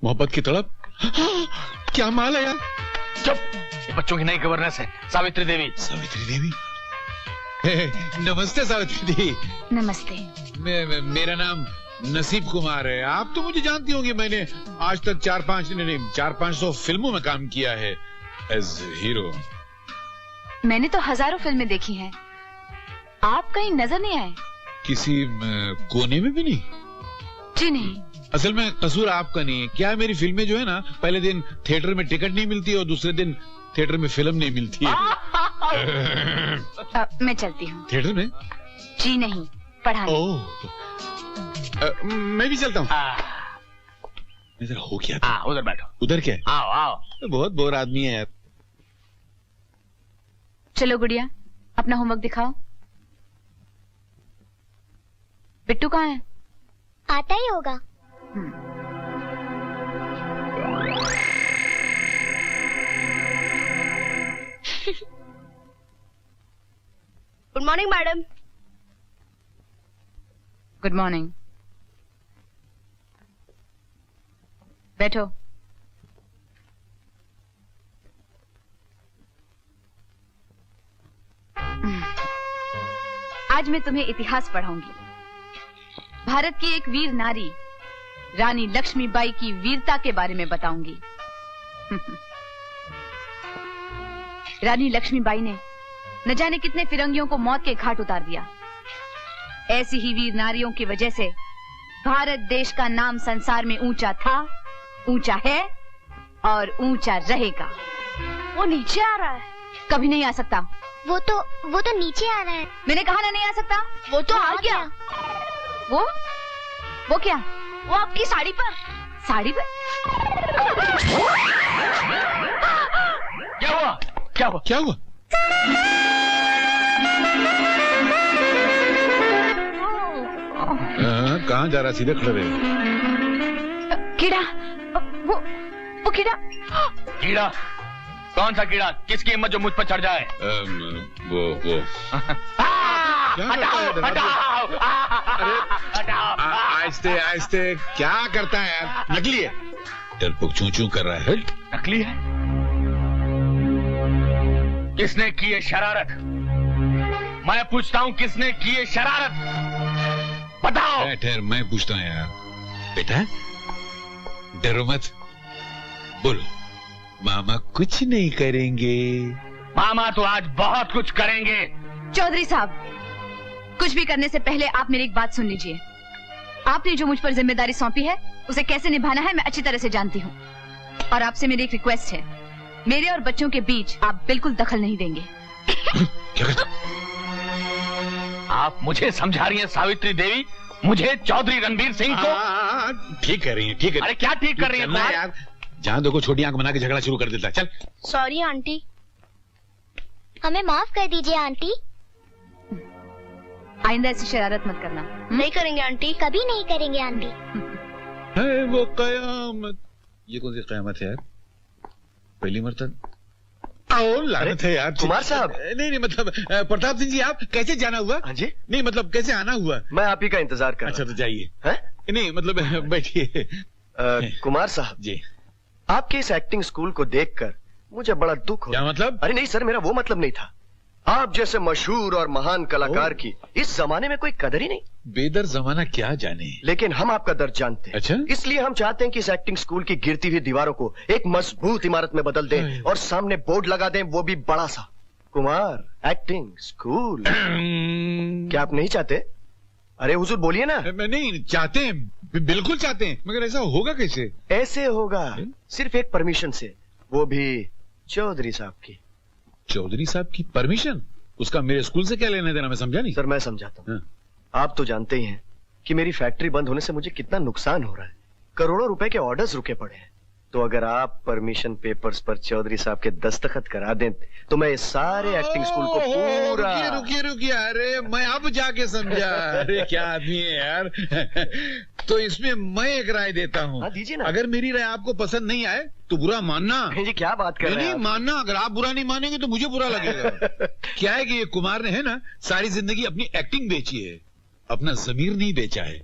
मोहब्बत की तड़प। क्या माल है यार। चुप, ये बच्चों की नई गवर्नेंस है, सावित्री देवी। सावित्री देवी? नमस्ते सावित्री दी। नमस्ते। मेरा नाम नसीब कुमार है। आप तो मुझे जानती होंगी, मैंने आज तक 400-500 फिल्मों में काम किया है एज हीरो। मैंने तो हजारों फिल्में देखी हैं, आप कहीं नजर नहीं आए? किसी कोने में भी नहीं? जी नहीं। असल में कसूर आपका नहीं है। क्या मेरी फिल्में जो है ना, पहले दिन थिएटर में टिकट नहीं मिलती और दूसरे दिन थिएटर में फिल्म नहीं मिलती है। मैं चलती हूँ। थिएटर में? जी नहीं, पढ़ाने। ओह, मैं भी चलता हूँ। इधर हो क्या था? उधर बैठो। उधर क्या है? आओ आओ। बहुत बोर आदमी है यार। चलो गुड़िया, अपना होमवर्क दिखाओ। बिट्टू कहाँ है? आता ही होगा। Good morning madam. Good morning. बैठो। आज मैं तुम्हें इतिहास पढ़ाऊंगी। भारत की एक वीर नारी रानी लक्ष्मीबाई की वीरता के बारे में बताऊंगी। रानी लक्ष्मीबाई ने न जाने कितने फिरंगियों को मौत के घाट उतार दिया। ऐसी ही वीर नारियों की वजह से भारत देश का नाम संसार में ऊंचा था, ऊंचा है और ऊंचा रहेगा। वो नीचे आ रहा है। कभी नहीं आ सकता। वो तो नीचे आ रहा है। मैंने कहा ना नहीं आ सकता। वो तो आ गया। वो क्या? वो आपकी साड़ी पर। साड़ी पर? क्या हुआ? क्या हुआ? क्या हुआ? कहाँ जा रहा? सीधे खड़े रहे। कीड़ा। वो कीड़ा। कीड़ा? कौन सा कीड़ा? किसकी हिम्मत जो मुझ पर चढ़ जाए? वो हटाओ हटाओ हटाओ। आहिस्ते आहिस्ते। क्या करता है यार? नकली है। डरपोक चूं चूं कर रहा है। नकली है? किसने की ये शरारत? मैं पूछता हूँ, किसने की ये शरारत? बताओ। ठहर, मैं पूछता हूँ यार। बेटा डरो मत, बोलो। मामा कुछ नहीं करेंगे। मामा तो आज बहुत कुछ करेंगे। चौधरी साहब, कुछ भी करने से पहले आप मेरी एक बात सुन लीजिए। आपने जो मुझ पर जिम्मेदारी सौंपी है, उसे कैसे निभाना है मैं अच्छी तरह से जानती हूँ। और आपसे मेरी एक रिक्वेस्ट है, मेरे और बच्चों के बीच आप बिल्कुल दखल नहीं देंगे। क्या करता? आप मुझे समझा रही हैं सावित्री देवी? मुझे चौधरी रणबीर सिंह को? ठीक कर रही है, ठीक है। अरे क्या ठीक कर रही है यार? जहाँ देखो छोटी आंख बना के झगड़ा शुरू कर देता है। चल। Sorry aunty. हमें माफ कर दीजिए आंटी। आइंदा ऐसी शरारत मत करना। नहीं करेंगे आंटी। कभी नहीं करेंगे आंटी। है वो कयामत। ये कौन सी कयामत है यार? पहली मरतब। आओ लानत है यार। कुमार साहब। नहीं मतलब प्रताप सिंह जी, आप कैसे जाना हुआ? हाँ जी। नहीं मतलब कैसे आना हुआ? मैं आप ही का इंतजार कर रहा अच्छा तो जाइए। है? नहीं मतलब बैठिए। कुमार साहब जी, आपके इस एक्टिंग स्कूल को देखकर मुझे बड़ा दुख हो। क्या मतलब? अरे नहीं सर, मेरा वो मतलब नहीं था। आप जैसे मशहूर और महान कलाकार की इस जमाने में कोई कदर ही नहीं। बेदर जमाना क्या जाने। लेकिन हम आपका दर्द जानते हैं। अच्छा? इसलिए हम चाहते हैं कि इस एक्टिंग स्कूल की गिरती हुई दीवारों को एक मजबूत इमारत में बदल दें और सामने बोर्ड लगा दें, वो भी बड़ा सा, कुमार एक्टिंग स्कूल। क्या आप नहीं चाहते? अरे हुजूर बोलिए ना। नहीं चाहते हैं, बिल्कुल चाहते हैं, मगर ऐसा होगा कैसे? ऐसे होगा सिर्फ एक परमिशन से, वो भी चौधरी साहब की। चौधरी साहब की परमिशन? उसका मेरे स्कूल से क्या लेना देना? मैं समझा नहीं। सर मैं समझाता हूँ। आप तो जानते ही हैं कि मेरी फैक्ट्री बंद होने से मुझे कितना नुकसान हो रहा है। करोड़ों रुपए के ऑर्डर्स रुके पड़े हैं। तो अगर आप परमिशन पेपर्स पर चौधरी साहब के दस्तखत करा दें तो मैं इस सारे एक्टिंग स्कूल को पूरा। रुकिए। अरे मैं अब जाके समझा। अरे क्या आदमी है यार। तो इसमें मैं एक राय देता हूँ। दीजिए ना। अगर मेरी राय आपको पसंद नहीं आए तो बुरा मानना। जी क्या बात कर रहे हैं? नहीं मानना। अगर आप बुरा नहीं मानेंगे तो मुझे बुरा लगेगा। क्या है कि ये कुमार ने है ना सारी जिंदगी अपनी एक्टिंग बेची है, अपना जमीर नहीं बेचा है।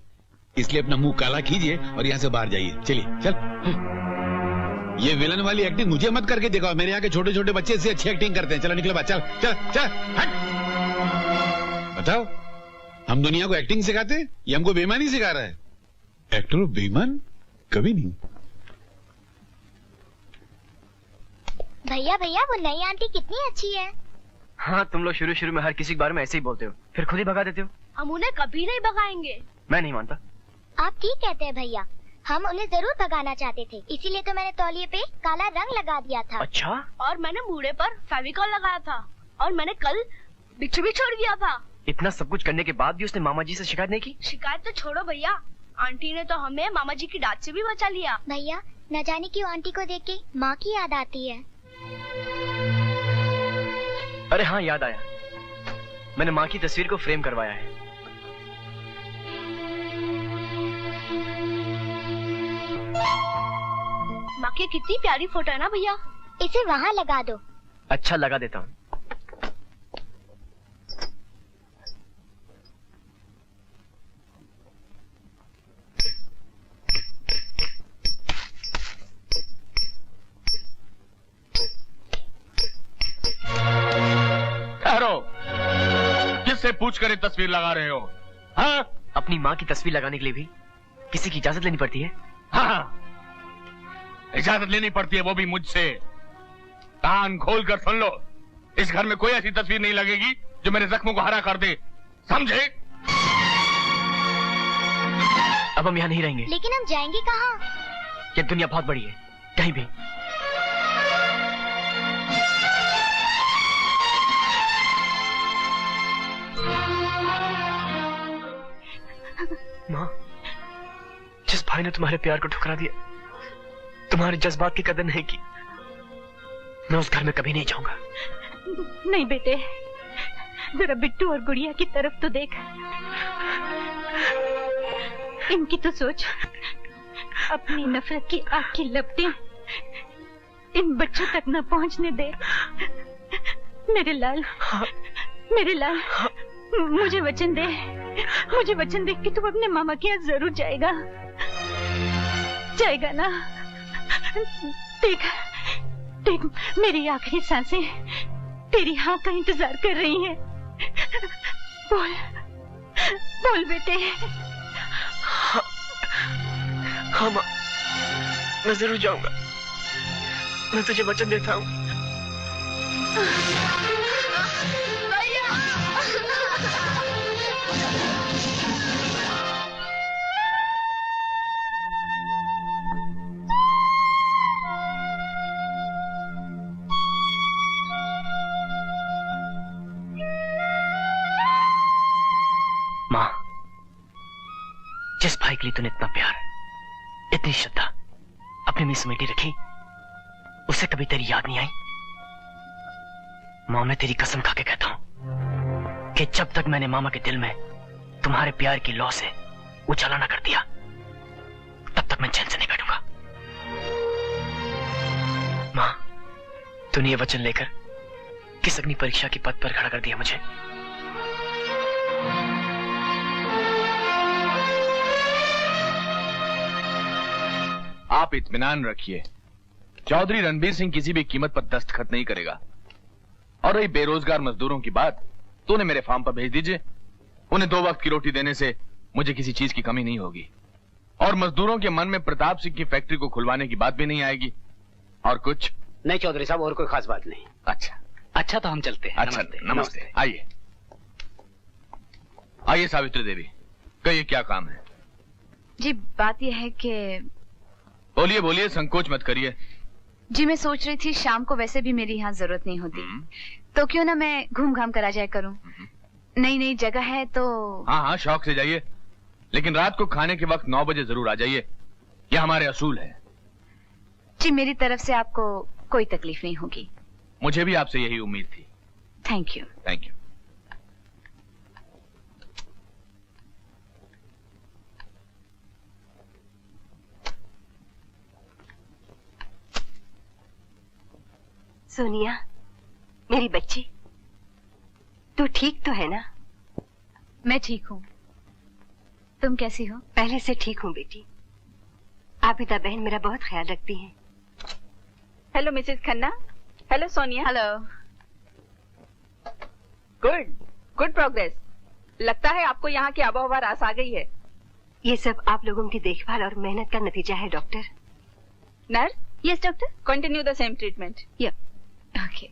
इसलिए अपना मुंह काला कीजिए और यहाँ से बाहर जाइए। चलिए चल। ये विलन वाली एक्टिंग मुझे मत करके दिखाओ। मेरे यहाँ के छोटे छोटे बच्चे इससे अच्छी एक्टिंग करते हैं। चलो निकलो बात। चल चल चल हट। बताओ, हम दुनिया को एक्टिंग सिखाते हैं, ये हमको बेईमानी सिखा रहा है। एक्टर बेईमान कभी नहीं। भैया भैया वो नई आंटी कितनी अच्छी है। हाँ, तुम लोग शुरू में हर किसी के बारे में ऐसे ही बोलते हो, फिर खुद ही भगा देते हो। हम उन्हें कभी नहीं भगाएंगे। मैं नहीं मानता। आप ठीक कहते हैं भैया, हम उन्हें जरूर भगाना चाहते थे, इसीलिए तो मैंने तौलिए पे काला रंग लगा दिया था। अच्छा? और मैंने मूड़े पर फेविकॉल लगाया था और मैंने कल बिच्छू भी छोड़ दिया था। इतना सब कुछ करने के बाद भी उसने मामा जी से शिकायत नहीं की? शिकायत तो छोड़ो भैया, आंटी ने तो हमें मामा जी की डांट से भी बचा लिया। भैया न जाने क्यों आंटी को देख के माँ की याद आती है। अरे हाँ, याद आया, मैंने माँ की तस्वीर को फ्रेम करवाया है। माँ की कितनी प्यारी फोटो है ना भैया। इसे वहाँ लगा दो। अच्छा, लगा देता हूँ। किससे पूछ कर तस्वीर लगा रहे हो? हाँ, अपनी माँ की तस्वीर लगाने के लिए भी किसी की इजाजत लेनी पड़ती है। हाँ, इजाजत लेनी पड़ती है, वो भी मुझसे। कान खोल कर सुन लो, इस घर में कोई ऐसी तस्वीर नहीं लगेगी जो मेरे जख्मों को हरा कर दे, समझे? अब हम यहाँ नहीं रहेंगे। लेकिन हम जाएंगे कहाँ? ये दुनिया बहुत बड़ी है, कहीं भी। माँ, जिस भाई ने तुम्हारे प्यार को ठुकरा दिया, तुम्हारे जज्बात की कदर नहीं की, मैं उस घर में कभी नहीं जाऊंगा। नहीं बेटे, जरा बिट्टू और गुड़िया की तरफ तो देख, इनकी तो सोच। अपनी नफरत की आग की लपटें इन बच्चों तक न पहुंचने दे। मेरे लाल, मेरे लाल, मुझे वचन दे, मुझे वचन दे कि तू अपने मामा के यहाँ जरूर जाएगा, जाएगा ना? देख देख, मेरी आखिरी सांसें तेरी हाँ का इंतजार कर रही हैं। बोल बोल बेटे। हाँ माँ, मैं जरूर जाऊंगा, मैं तुझे वचन देता हूँ। माँ, जिस भाई के लिए तूने इतना प्यार, इतनी श्रद्धा अपने में समेटी रखी, उसे कभी तेरी याद नहीं आई? माँ, मैं तेरी कसम खा के कहता हूं कि जब तक मैंने मामा के दिल में तुम्हारे प्यार की लौ से उजाला ना कर दिया, तब तक मैं चैन से नहीं बैठूंगा। माँ, तूने ये वचन लेकर किस अग्नि परीक्षा की पद पर खड़ा कर दिया मुझे। आप इत्मीनान रखिए, चौधरी रणबीर सिंह किसी भी कीमत पर दस्तखत नहीं करेगा। और रही बेरोजगार मजदूरों की बात, तो उन्हें मेरे फार्म पर भेज दीजिए। उन्हें 2 वक्त की रोटी देने से मुझे किसी चीज की कमी नहीं होगी। और मजदूरों के मन में प्रताप सिंह की फैक्ट्री को खुलवाने की बात भी नहीं आएगी। और कुछ नहीं चौधरी साहब, और कोई खास बात नहीं। अच्छा अच्छा, तो हम चलते हैं। अच्छा, नमस्ते। आइए आइए सावित्री देवी, कहिए क्या काम है? जी बात यह है कि बोलिए बोलिए, संकोच मत करिए। जी मैं सोच रही थी शाम को वैसे भी मेरी यहाँ जरूरत नहीं होती, तो क्यों ना मैं घूम घाम कर आ जाया करूँ। नई नई जगह है तो। हाँ हाँ, शौक से जाइए, लेकिन रात को खाने के वक्त 9 बजे जरूर आ जाइए, यह हमारे असूल है। जी मेरी तरफ से आपको कोई तकलीफ नहीं होगी। मुझे भी आपसे यही उम्मीद थी। Thank you. Thank you. Sonia, मेरी बच्ची, तू ठीक तो है ना? मैं ठीक हूँ। तुम कैसी हो? पहले से ठीक हूँ बेटी। आबिदा बहन मेरा बहुत ख्याल रखती हैं। Hello Mrs Khanna. Hello Sonia. Hello. Good progress. लगता है आपको यहाँ की आबोहवा रास आ गई है। ये सब आप लोगों की देखभाल और मेहनत का नतीजा है doctor. Nurse. Yes doctor. Continue the same treatment. Okay,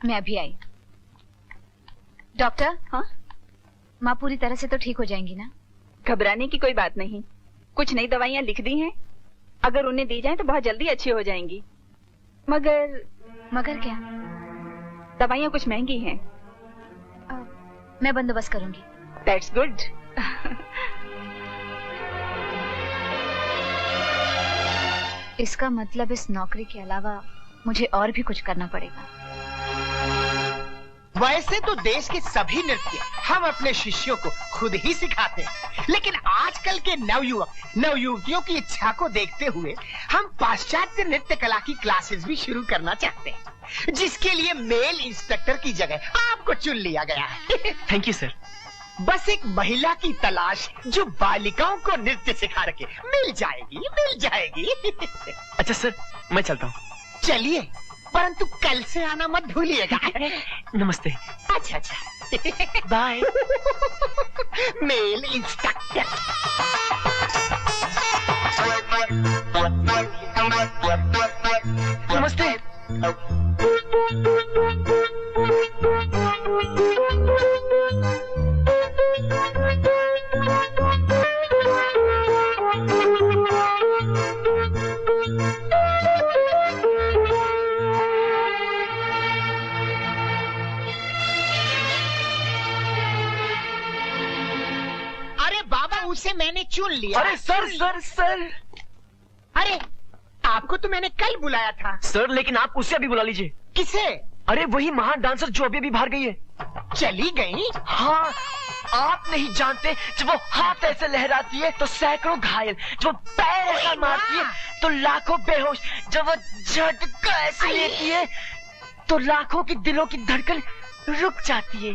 मैं अभी आई। डॉक्टर। हाँ, माँ पूरी तरह से तो ठीक हो जाएंगी ना? घबराने की कोई बात नहीं। कुछ नई दवाइयाँ लिख दी हैं, अगर उन्हें दी जाए तो बहुत जल्दी अच्छी हो जाएंगी। मगर क्या? दवाइयाँ कुछ महंगी हैं। मैं बंदोबस्त करूंगी। That's good. इसका मतलब इस नौकरी के अलावा मुझे और भी कुछ करना पड़ेगा। वैसे तो देश के सभी नृत्य हम अपने शिष्यों को खुद ही सिखाते हैं, लेकिन आजकल के नवयुवतियों की इच्छा को देखते हुए हम पाश्चात्य नृत्य कला की क्लासेस भी शुरू करना चाहते हैं, जिसके लिए मेल इंस्ट्रक्टर की जगह आपको चुन लिया गया है। Thank you sir. बस एक महिला की तलाश जो बालिकाओं को नृत्य सिखा रखे। मिल जाएगी। अच्छा सर, मैं चलता हूँ। चलिए, परंतु कल से आना मत भूलिएगा। नमस्ते। अच्छा। बाय। Male instructor. नमस्ते। अरे बाबा, उसे मैंने चुन लिया। अरे सर। अरे आपको तो मैंने कल बुलाया था। सर लेकिन आप उससे अभी बुला लीजिए। किसे? अरे वही महान डांसर जो अभी बाहर गई है। चली गई? हाँ, आप नहीं जानते, जब वो हाथ ऐसे लहराती है तो सैकड़ों घायल, जब वो पैर ऐसा मारती है तो लाखों बेहोश, जब वो झटका ऐसे लेती है तो लाखों की दिलों की धड़कन रुक जाती है।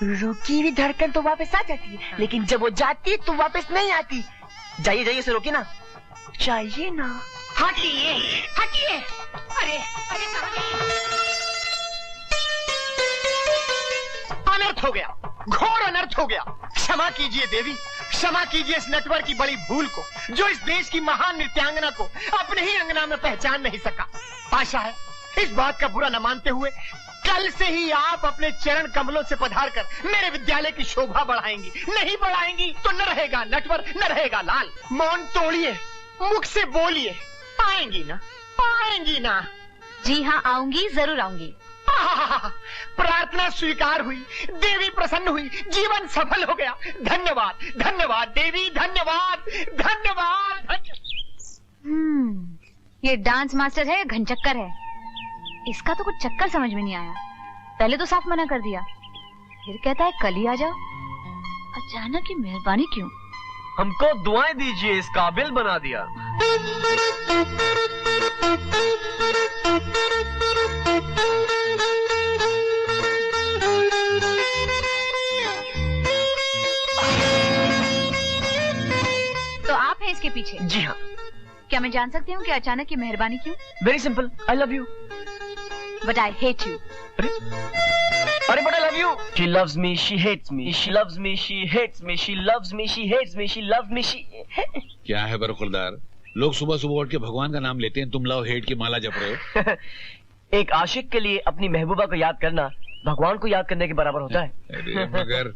रुकी हुई धड़कन तो वापस आ जाती है, लेकिन जब वो जाती है तो वापस नहीं आती। जाइए इसे रोकिए ना। चाहिए ना। हटिए। अरे अनर्थ हो गया, घोर अनर्थ हो गया। क्षमा कीजिए देवी, क्षमा कीजिए इस नटवर की बड़ी भूल को, जो इस देश की महान नृत्यांगना को अपने ही अंगना में पहचान नहीं सका। आशा है इस बात का बुरा न मानते हुए कल से ही आप अपने चरण कमलों से पधारकर मेरे विद्यालय की शोभा बढ़ाएंगी। नहीं बढ़ाएंगी तो न रहेगा नटवर, न रहेगा लाल। मौन तोड़िए, मुख से बोलिए। आएंगी ना? जी हाँ, आऊंगी, जरूर आऊंगी। प्रार्थना स्वीकार हुई, देवी प्रसन्न हुई, जीवन सफल हो गया। धन्यवाद देवी, धन्यवाद। ये डांस मास्टर है या घनचक्कर है? इसका तो कुछ चक्कर समझ में नहीं आया। पहले तो साफ मना कर दिया, फिर कहता है कल ही आ जाओ। अचानक की मेहरबानी क्यों? हमको दुआएं दीजिए, इस काबिल बना दिया। तो आप हैं इसके पीछे? जी हाँ। क्या मैं जान सकती हूँ कि अचानक की मेहरबानी क्यों? Very simple, I love you. But I hate you. अरे but I love you. She loves me, she hates me. She loves me, she hates me. She loves me, she hates me. She loves me, she... क्या है बरखुरदार, लोग सुबह सुबह उठ के भगवान का नाम लेते हैं, तुम लाओ हेट की माला जप रहे हो। एक आशिक के लिए अपनी महबूबा को याद करना भगवान को याद करने के बराबर होता है। अरे मगर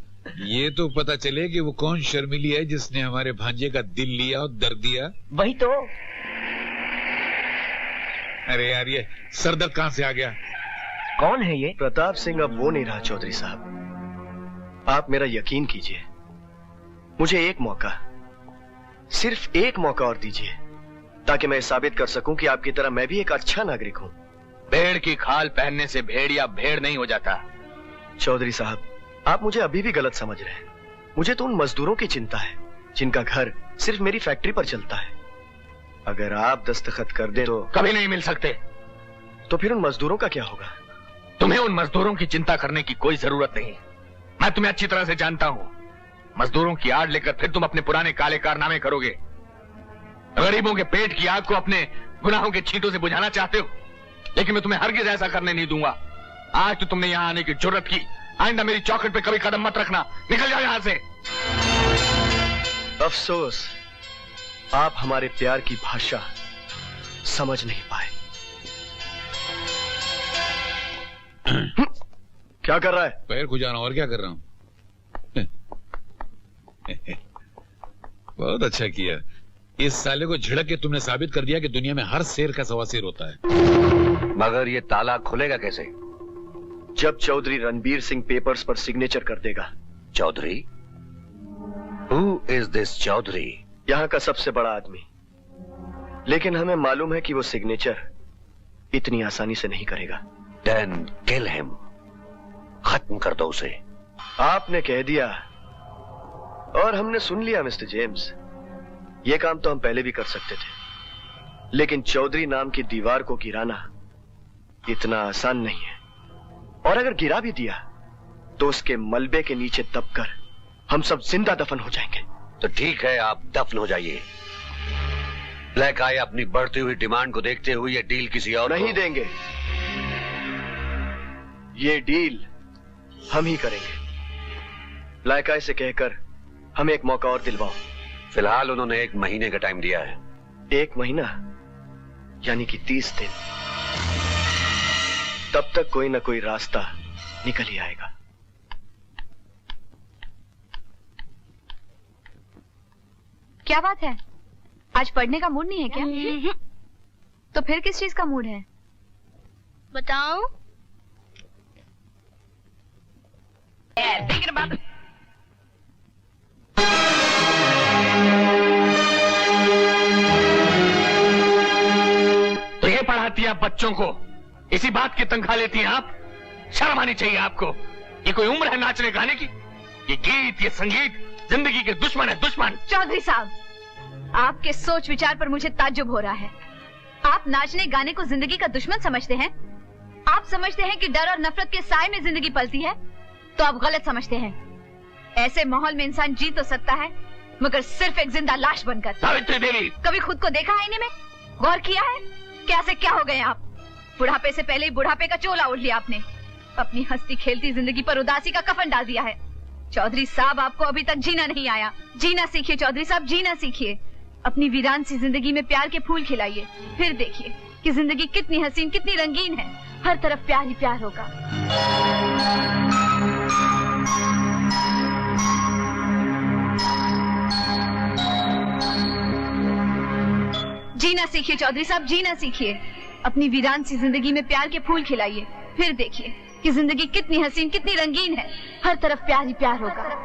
ये तो पता चले कि वो कौन शर्मिली है जिसने हमारे भांजे का दिल लिया और दर्द दिया। वही तो। अरे यार, ये सरदर्द कहाँ से आ गया? कौन है ये? प्रताप सिंह अब वो नहीं रहा चौधरी साहब। आप मेरा यकीन कीजिए, मुझे एक मौका, सिर्फ एक मौका और दीजिए, ताकि मैं साबित कर सकूं कि आपकी तरह मैं भी एक अच्छा नागरिक हूं। भेड़ की खाल पहनने से भेड़िया भेड़ नहीं हो जाता। चौधरी साहब, आप मुझे अभी भी गलत समझ रहे हैं। मुझे तो उन मजदूरों की चिंता है जिनका घर सिर्फ मेरी फैक्ट्री पर चलता है। अगर आप दस्तखत कर दें तो कभी नहीं मिल सकते। तो फिर उन मजदूरों का क्या होगा? तुम्हें उन मजदूरों की चिंता करने की कोई जरूरत नहीं। मैं तुम्हें अच्छी तरह से जानता हूं। मजदूरों की आड़ लेकर फिर तुम अपने पुराने काले कारनामे करोगे। गरीबों के पेट की आग को अपने गुनाहों के छींटों से बुझाना चाहते हो, लेकिन मैं तुम्हें हरगिज ऐसा करने नहीं दूंगा। आज तो तुमने यहां आने की जुर्रत की, आइंदा मेरी चौखट पे कभी कदम मत रखना। निकल जाओ यहां से। अफसोस, आप हमारे प्यार की भाषा समझ नहीं पाए। क्या कर रहा है? पैर खुजाना, और क्या कर रहा हूं। बहुत अच्छा किया। इस साले को झिड़क के तुमने साबित कर दिया कि दुनिया में हर शेर का सवा शेर होता है। मगर ये ताला खुलेगा कैसे? जब चौधरी रणबीर सिंह पेपर्स पर सिग्नेचर कर देगा। Chaudhary? Who is this Chaudhary? यहां का सबसे बड़ा आदमी, लेकिन हमें मालूम है कि वो सिग्नेचर इतनी आसानी से नहीं करेगा। Then kill him. खत्म कर दो उसे। आपने कह दिया और हमने सुन लिया मिस्टर जेम्स। ये काम तो हम पहले भी कर सकते थे, लेकिन चौधरी नाम की दीवार को गिराना इतना आसान नहीं है। और अगर गिरा भी दिया तो उसके मलबे के नीचे दबकर हम सब जिंदा दफन हो जाएंगे। तो ठीक है, आप दफन हो जाइए। ब्लैक आई अपनी बढ़ती हुई डिमांड को देखते हुए ये डील किसी और नहीं देंगे। ये डील हम ही करेंगे। ब्लैक आई से कहकर हमें एक मौका और दिलवाओ। फिलहाल उन्होंने 1 महीने का टाइम दिया है। 1 महीना यानी कि 30 दिन। तब तक कोई ना कोई रास्ता निकल ही आएगा। क्या बात है, आज पढ़ने का मूड नहीं है क्या? तो फिर किस चीज का मूड है? बताओ। तो ये पढ़ाती है आप बच्चों को, इसी बात की तनख्वाह लेती हैं आप? शर्म आनी चाहिए आपको। ये कोई उम्र है नाचने गाने की? ये गीत, ये संगीत जिंदगी के दुश्मन है, दुश्मन। चौधरी साहब, आपके सोच विचार पर मुझे ताज्जुब हो रहा है। आप नाचने गाने को जिंदगी का दुश्मन समझते हैं? आप समझते हैं कि डर और नफरत के साए में जिंदगी पलती है? तो आप गलत समझते हैं। ऐसे माहौल में इंसान जी तो सकता है, मगर सिर्फ एक जिंदा लाश बनकर। सावित्री देवी, कभी खुद को देखा आईने में? गौर किया है क्या से क्या हो गए आप? बुढ़ापे से पहले ही बुढ़ापे का चोला ओढ़ लिया आपने। अपनी हंसती खेलती जिंदगी पर उदासी का कफन डाल दिया है। चौधरी साहब, आपको अभी तक जीना नहीं आया। जीना सीखिए चौधरी साहब, जीना सीखिए। अपनी वीरान सी जिंदगी में प्यार के फूल खिलाइए, फिर देखिए कि जिंदगी कितनी हसीन, कितनी रंगीन है। हर तरफ प्यार ही प्यार होगा। जीना सीखिए चौधरी साहब, जीना सीखिए। अपनी वीरान सी जिंदगी में प्यार के फूल खिलाइए, फिर देखिए कि जिंदगी कितनी हसीन, कितनी रंगीन है। हर तरफ प्यार ही प्यार होगा।